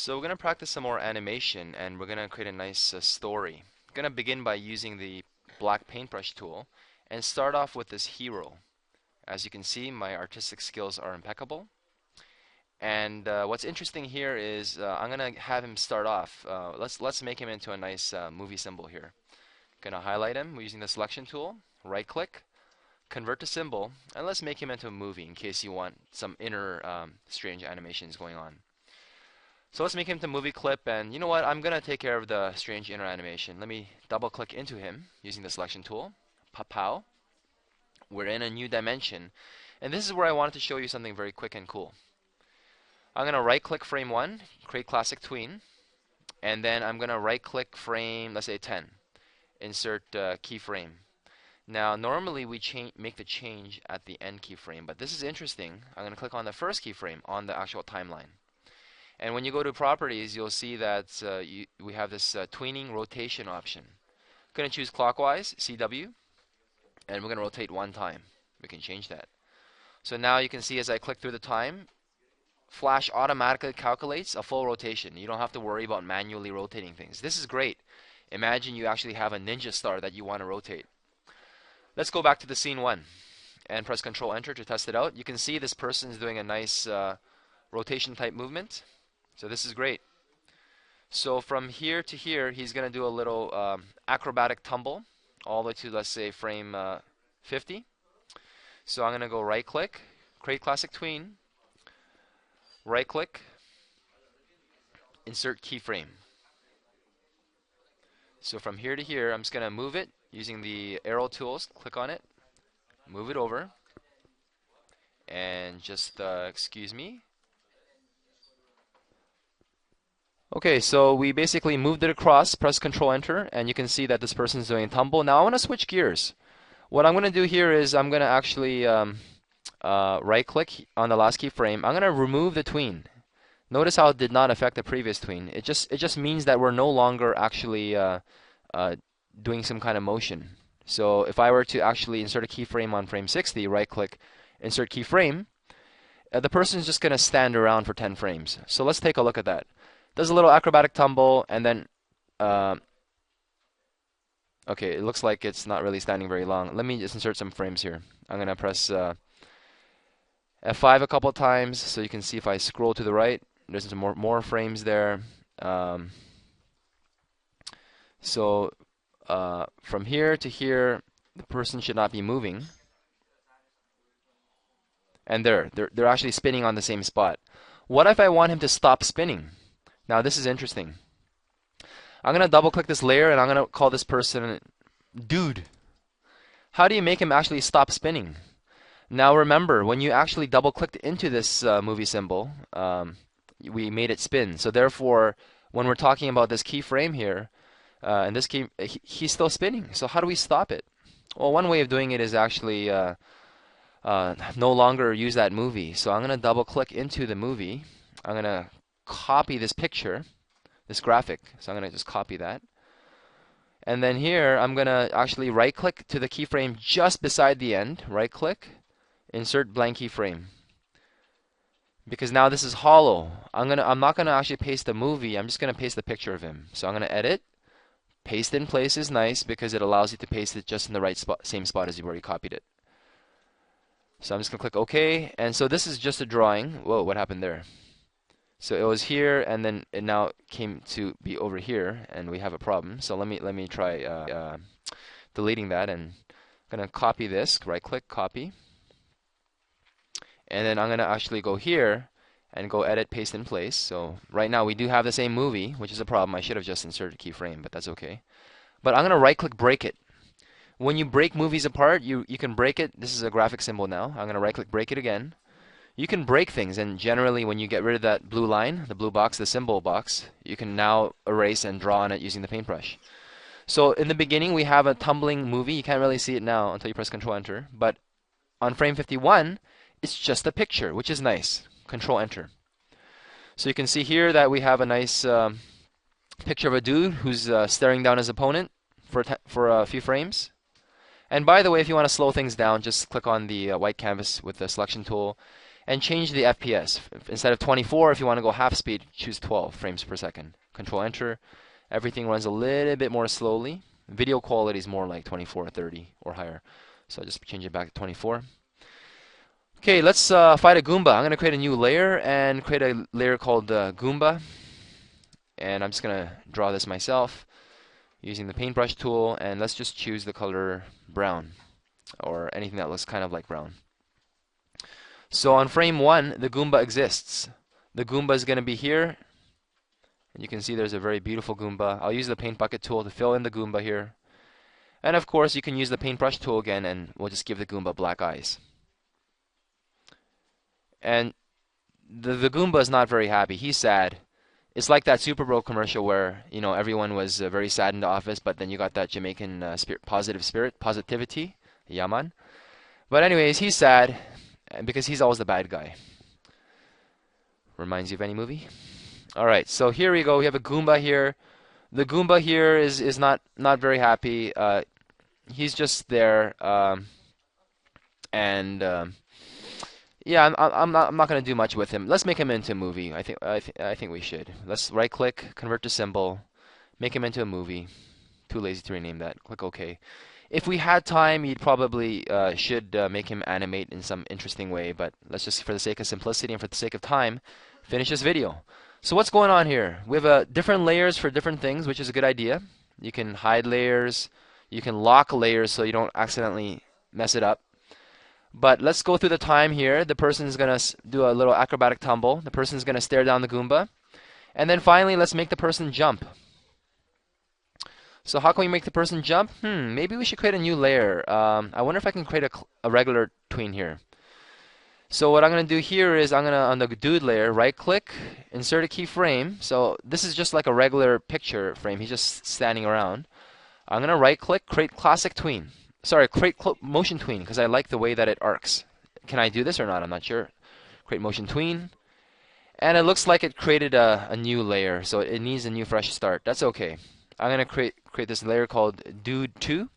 So we're going to practice some more animation and we're going to create a nice story. I'm going to begin by using the black paintbrush tool and start off with this hero. As you can see, my artistic skills are impeccable. And what's interesting here is I'm going to have him start off. Let's make him into a nice movie symbol here. Going to highlight him using the selection tool, right click, convert to symbol, and let's make him into a movie in case you want some inner strange animations going on. So let's make him into a movie clip, and you know what? I'm going to take care of the strange inner animation. Let me double click into him using the selection tool. Pow. We're in a new dimension, and this is where I wanted to show you something very quick and cool. I'm going to right click frame 1, create classic tween, and then I'm going to right click frame, let's say 10, insert keyframe. Now normally we make the change at the end keyframe, but this is interesting. I'm going to click on the first keyframe on the actual timeline. And when you go to properties, you'll see that we have this tweening rotation option. I'm going to choose clockwise, CW, and we're going to rotate one time. We can change that. So now you can see as I click through the time, Flash automatically calculates a full rotation. You don't have to worry about manually rotating things. This is great. Imagine you actually have a ninja star that you want to rotate. Let's go back to the scene 1 and press Control Enter to test it out. You can see this person is doing a nice rotation type movement. So this is great. So from here to here, he's going to do a little acrobatic tumble all the way to, let's say, frame 50. So I'm going to go right click, create classic tween, right click, insert keyframe. So from here to here, I'm just going to move it using the arrow tools. Click on it, move it over, and just, excuse me. Okay, so we basically moved it across, press Control Enter, and you can see that this person's doing a tumble. Now I want to switch gears. What I'm going to do here is I'm going to actually right click on the last keyframe. I'm going to remove the tween. Notice how it did not affect the previous tween. It just means that we're no longer actually doing some kind of motion. So if I were to actually insert a keyframe on frame 60, right click, insert keyframe, the person's just going to stand around for 10 frames. So let's take a look at that. Does a little acrobatic tumble, and then okay, it looks like it's not really standing very long. Let me just insert some frames here. I'm going to press F5 a couple of times so you can see if I scroll to the right, there's some more frames there. So from here to here, the person should not be moving. And they're actually spinning on the same spot. What if I want him to stop spinning? Now this is interesting. I'm going to double click this layer and I'm going to call this person Dude. How do you make him actually stop spinning? Now remember, when you actually double clicked into this movie symbol, we made it spin. So therefore, when we're talking about this keyframe here, and this key, he's still spinning. So how do we stop it? Well, one way of doing it is actually no longer use that movie. So I'm going to double click into the movie. I'm going to copy this picture, this graphic. So I'm going to just copy that. And then here, I'm going to actually right click to the keyframe just beside the end. Right click, insert blank keyframe. Because now this is hollow. I'm not going to actually paste the movie. I'm just going to paste the picture of him. So I'm going to edit. Paste in place is nice because it allows you to paste it just in the right spot, same spot as you've already copied it. So I'm just going to click OK. And so this is just a drawing. Whoa, what happened there? So it was here, and then it now came to be over here, and we have a problem. So let me try deleting that, and I'm going to copy this. Right-click, copy. And then I'm going to actually go here and go edit, paste in place. So right now we do have the same movie, which is a problem. I should have just inserted a keyframe, but that's okay. But I'm going to right-click, break it. When you break movies apart, you can break it. This is a graphic symbol now. I'm going to right-click, break it again. You can break things, and generally when you get rid of that blue line, the blue box, the symbol box, you can now erase and draw on it using the paintbrush. So in the beginning we have a tumbling movie. You can't really see it now until you press Control Enter. But on frame 51, it's just a picture, which is nice. Control Enter. So you can see here that we have a nice picture of a dude who's staring down his opponent for a few frames. And by the way, if you want to slow things down, just click on the white canvas with the selection tool. And change the FPS. Instead of 24, if you want to go half speed, choose 12 frames per second. Control Enter. Everything runs a little bit more slowly. Video quality is more like 24 or 30 or higher. So I'll just change it back to 24. Okay, let's fight a Goomba. I'm going to create a new layer and create a layer called Goomba. And I'm just going to draw this myself using the paintbrush tool. And let's just choose the color brown or anything that looks kind of like brown. So on frame 1, the Goomba exists. The Goomba is going to be here. And you can see there's a very beautiful Goomba. I'll use the paint bucket tool to fill in the Goomba here. And of course, you can use the paintbrush tool again, and we'll just give the Goomba black eyes. And the Goomba is not very happy. He's sad. It's like that Super Bowl commercial where, you know, everyone was very sad in the office, but then you got that Jamaican positivity, yaman. But anyways, he's sad because he's always the bad guy. Reminds you of any movie? All right, so here we go. We have a Goomba here. The Goomba here is not very happy. He's just there, yeah, I'm not gonna do much with him. Let's make him into a movie. I think we should. Let's right click, convert to symbol, make him into a movie. Too lazy to rename that. Click OK. If we had time, you'd probably should make him animate in some interesting way, but let's just, for the sake of simplicity and for the sake of time, finish this video. So what's going on here? We have different layers for different things, which is a good idea. You can hide layers, you can lock layers so you don't accidentally mess it up. But let's go through the time here. The person's going to do a little acrobatic tumble. The person's going to stare down the Goomba. And then finally, let's make the person jump. So how can we make the person jump? Maybe we should create a new layer. I wonder if I can create a regular tween here. So what I'm going to do here is I'm going to, on the dude layer, right-click, insert a keyframe. So this is just like a regular picture frame. He's just standing around. I'm going to right-click, create classic tween. Sorry, create motion tween, because I like the way that it arcs. Can I do this or not? I'm not sure. Create motion tween. And it looks like it created a new layer, so it needs a new fresh start. That's okay. I'm going to create this layer called Dude 2.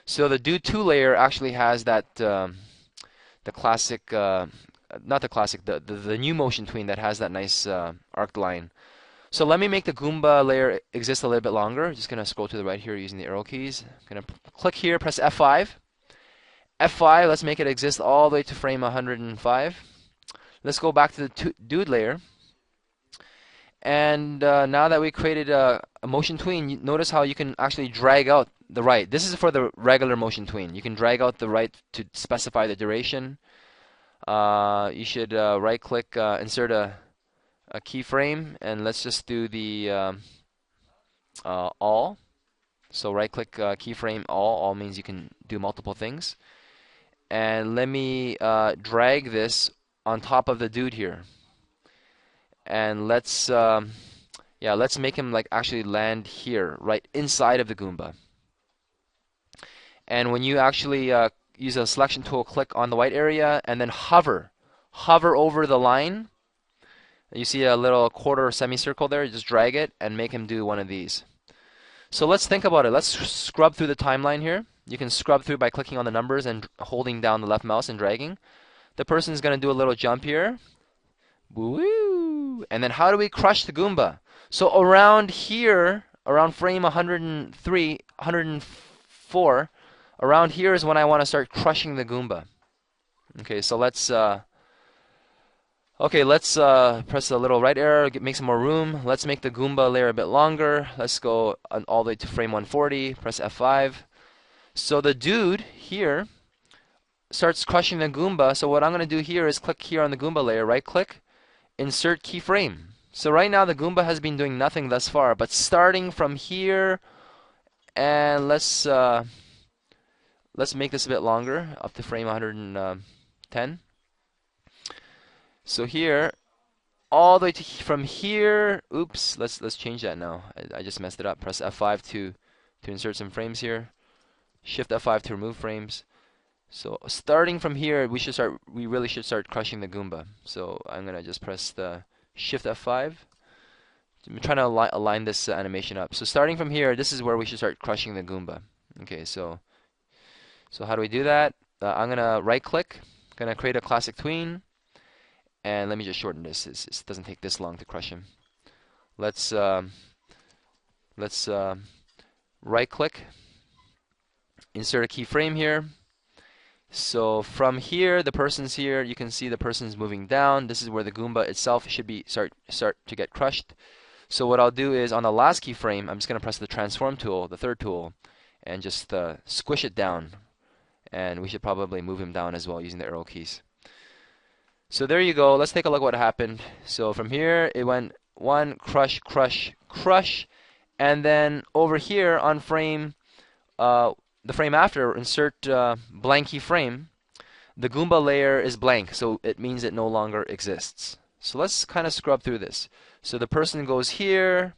So the Dude 2 layer actually has that, the classic, not the classic, the new motion tween that has that nice arced line. So let me make the Goomba layer exist a little bit longer. Just going to scroll to the right here using the arrow keys. I'm going to click here, press F5. F5, let's make it exist all the way to frame 105. Let's go back to the dude layer. And now that we created a motion tween, notice how you can actually drag out the right. This is for the regular motion tween. You can drag out the right to specify the duration. You should right-click, insert a keyframe, and let's just do the all. So right-click keyframe all. All means you can do multiple things. And let me drag this on top of the dude here. And let's let's make him like actually land here, right inside of the Goomba. And when you actually use a selection tool, click on the white area and then hover over the line. You see a little quarter semicircle there. You just drag it and make him do one of these. So let's think about it. Let's scrub through the timeline here. You can scrub through by clicking on the numbers and holding down the left mouse and dragging. The person's going to do a little jump here. Woo! And then how do we crush the Goomba? So around here, around frame 103, 104, around here is when I want to start crushing the Goomba. Okay, so let's press the little right arrow, make some more room. Let's make the Goomba layer a bit longer. Let's go all the way to frame 140, press F5. So the dude here starts crushing the Goomba. So what I'm going to do here is click here on the Goomba layer, right click, insert keyframe. So right now the Goomba has been doing nothing thus far, but starting from here, and let's make this a bit longer, up to frame 110. So here, all the way to from here. Oops, let's change that now. I just messed it up. Press F5 to insert some frames here. Shift F5 to remove frames. So starting from here, we really should start crushing the Goomba. So I'm gonna just press the Shift F5. I'm trying to align this animation up. So starting from here, this is where we should start crushing the Goomba. Okay, so how do we do that? I'm gonna right click, gonna create a classic tween. And let me just shorten this. It doesn't take this long to crush him. Let's right click, insert a keyframe here. So from here, the person's here. You can see the person's moving down. This is where the Goomba itself should be start to get crushed. So what I'll do is on the last keyframe, I'm just going to press the transform tool, the third tool, and just squish it down. And we should probably move him down as well using the arrow keys. So there you go. Let's take a look at what happened. So from here, it went one, crush, crush, crush. And then over here on frame, the frame after, insert blank keyframe, the Goomba layer is blank. So it means it no longer exists. So let's kind of scrub through this. So the person goes here.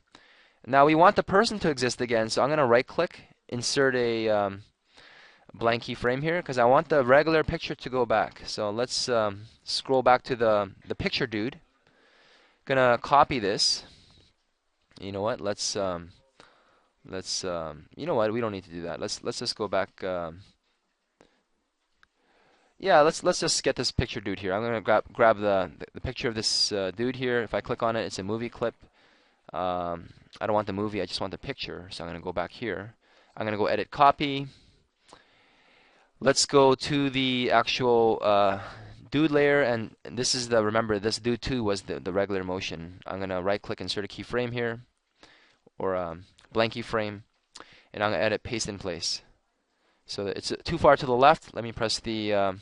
Now we want the person to exist again. So I'm going to right click, insert a blank keyframe here because I want the regular picture to go back. So let's scroll back to the picture dude. Gonna copy this. You know what? Let's you know what? We don't need to do that. Let's just go back. Yeah, let's just get this picture dude here. I'm gonna grab the picture of this dude here. If I click on it, it's a movie clip. I don't want the movie. I just want the picture. So I'm gonna go back here. I'm gonna go edit copy. Let's go to the actual dude layer, and this is the, remember, this dude 2 was the regular motion. I'm going to right click, insert a keyframe here, or blank keyframe, and I'm going to edit paste in place. So it's too far to the left. Let me press the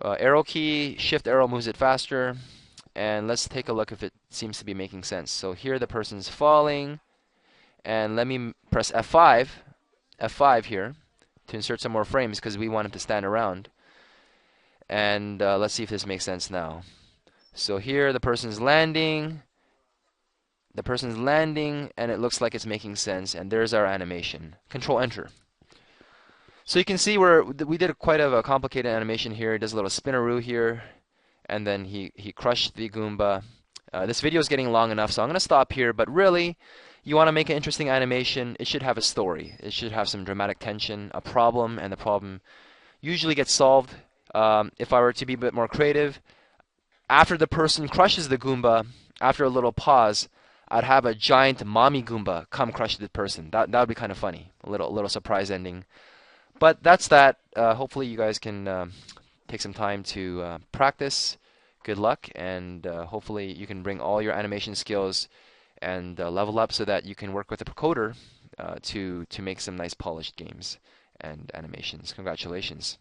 arrow key, shift arrow moves it faster, and let's take a look if it seems to be making sense. So here the person's falling, and let me press F5 here, to insert some more frames because we want him to stand around. And let's see if this makes sense now. So here the person's landing. The person's landing, and it looks like it's making sense. And there's our animation. Control Enter. So you can see we did quite a complicated animation here. He does a little spinneroo here, and then he crushed the Goomba. This video is getting long enough, so I'm going to stop here. But really, you want to make an interesting animation, it should have a story. It should have some dramatic tension, a problem, and the problem usually gets solved. If I were to be a bit more creative, after the person crushes the Goomba, after a little pause, I'd have a giant mommy Goomba come crush the person. That would be kind of funny, a little surprise ending. But that's that. Hopefully you guys can take some time to practice. Good luck, and hopefully you can bring all your animation skills and level up so that you can work with a coder to make some nice polished games and animations. Congratulations.